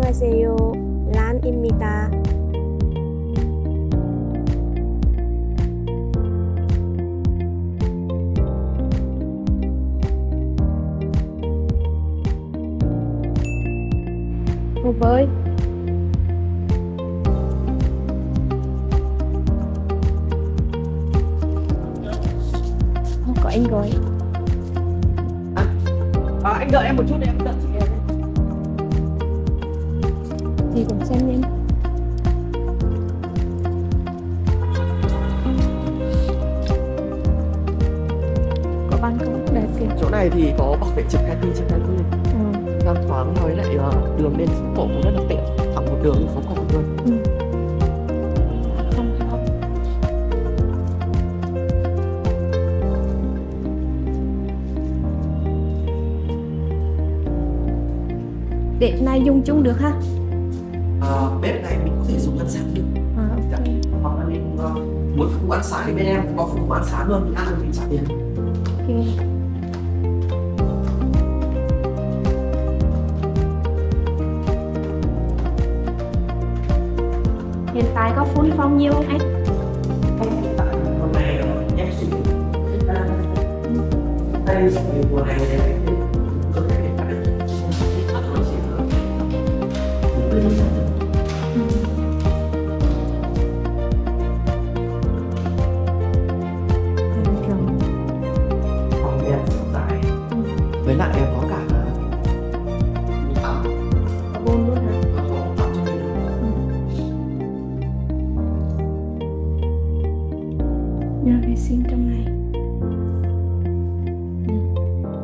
안녕하세요. 란입니다. Hồ bơi. Không có anh gọi. Anh đợi em một chút để em dẫn chị em. Chị cũng xem em. Có ban công đẹp kìa. Chỗ này thì có bảo vệ trực 24/24, đang thoáng với lại đường lên phố cổ cũng rất là tiện, thẳng một đường lên phố cổ luôn. Không không. Bếp này dùng chung được ha? Bếp này mình có thể dùng ăn sáng được. Ok. Hoặc là mình muốn phục vụ ăn sáng thì bên em cũng có phục vụ ăn sáng luôn, mình ăn rồi mình trả tiền. Ok. Hiện tại có phun phong nhiều không anh? Hiện tại hôm nay em sử dụng đây thì mùa này có thể để lại phòng em rộng rãi, với lại em có cả tắm, Có bồn luôn hả? có tắm trong đây. Nhà vệ sinh trong này.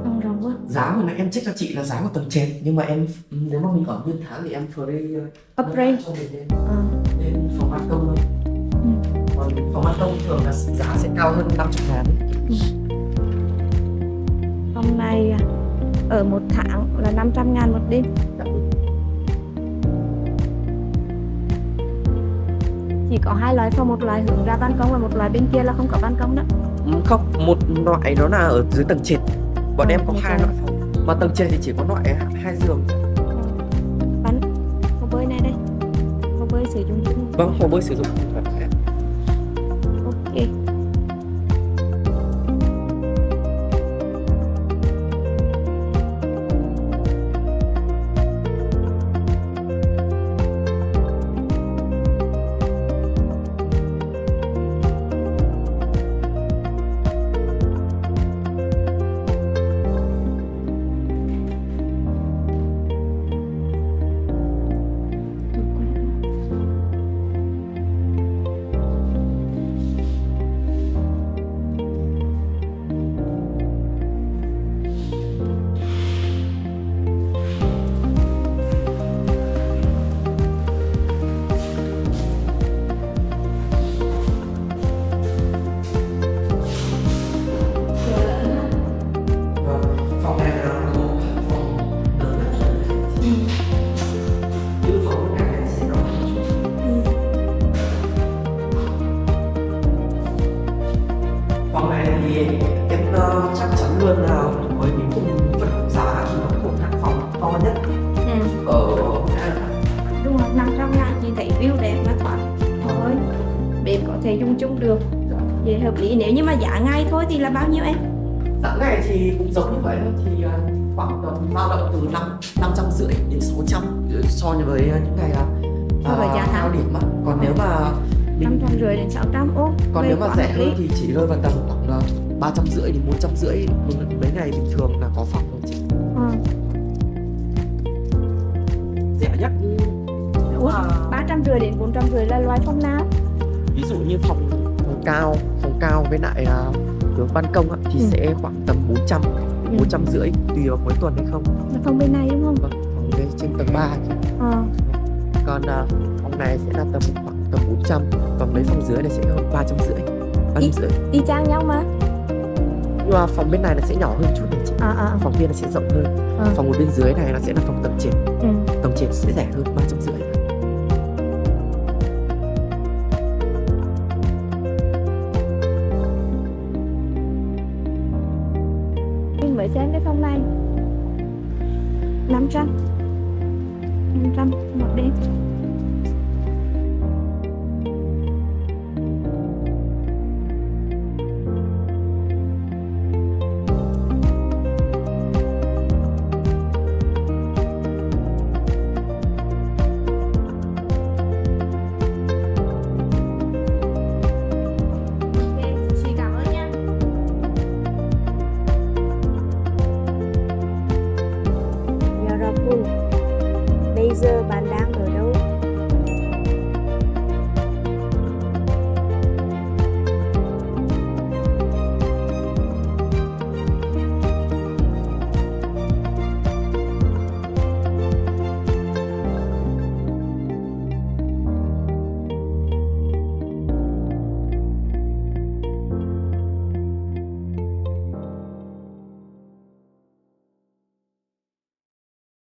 Phòng rộng quá. Giá hồi nãy em check cho chị là giá của tầng trệt, nhưng mà em nếu mà mình ở nguyên tháng thì em free Upgrade. cho mình lên phòng ban công thôi. Còn phòng ban công thường là giá sẽ cao hơn 50.000 ấy. Phòng này ở một tháng là 500.000 một đêm. Chỉ có hai loại phòng, một loại hướng ra ban công và một loại bên kia là không có ban công đó. Không, một loại đó là ở dưới tầng trệt. Bọn em có một hai loại. loại phòng, mà tầng trệt thì chỉ có loại 2 giường. Bắn hồ bơi này đây. Hồ bơi sử dụng chung. Vâng, hồ bơi sử dụng. Ok. Phòng này là phòng lớn nhất. Như phòng này sẽ rộng hơn chút. Phòng này thì em chắc chắn luôn là với cái khung phần giá thì nó cũng là phòng to nhất ở Đúng rồi, 500.000 chị thấy view đẹp và thoáng. Thôi, bếp có thể dùng chung được. Vậy hợp lý. Nếu như mà giá ngày thôi thì là bao nhiêu em? Giá ngày thì cũng giống như vậy thôi, thì khoảng tầm dao động từ 550 đến 600 so với những ngày So với giá tháng. cao điểm á. Còn nếu mà mình 550 đến 600. Ô, còn về nếu mà quá rẻ hợp lý. hơn thì chỉ rơi vào tầm khoảng 350 đến 450. Mấy ngày bình thường là có phòng rồi chị. Rẻ nhất Ủa, 350 đến 450 là loại phòng nào? ví dụ như phòng cao với lại đường ban công á, thì sẽ khoảng tầm 400 450 tùy vào cuối tuần hay không. Là phòng bên này đúng không? Vâng, phòng đây trên tầng 3 chị. Còn phòng này sẽ là khoảng tầm 400, còn mấy phòng dưới này sẽ hơn 350, 350. Y chang nhau mà. Nhưng mà phòng bên này nó sẽ nhỏ hơn chút này chị. Phòng kia nó sẽ rộng hơn. Phòng một bên dưới này nó sẽ là phòng tầng trệt. Tầng trệt sẽ rẻ hơn 350. Mình mới xem cái phòng này 500. 500 một đêm. Bây giờ bạn đang ở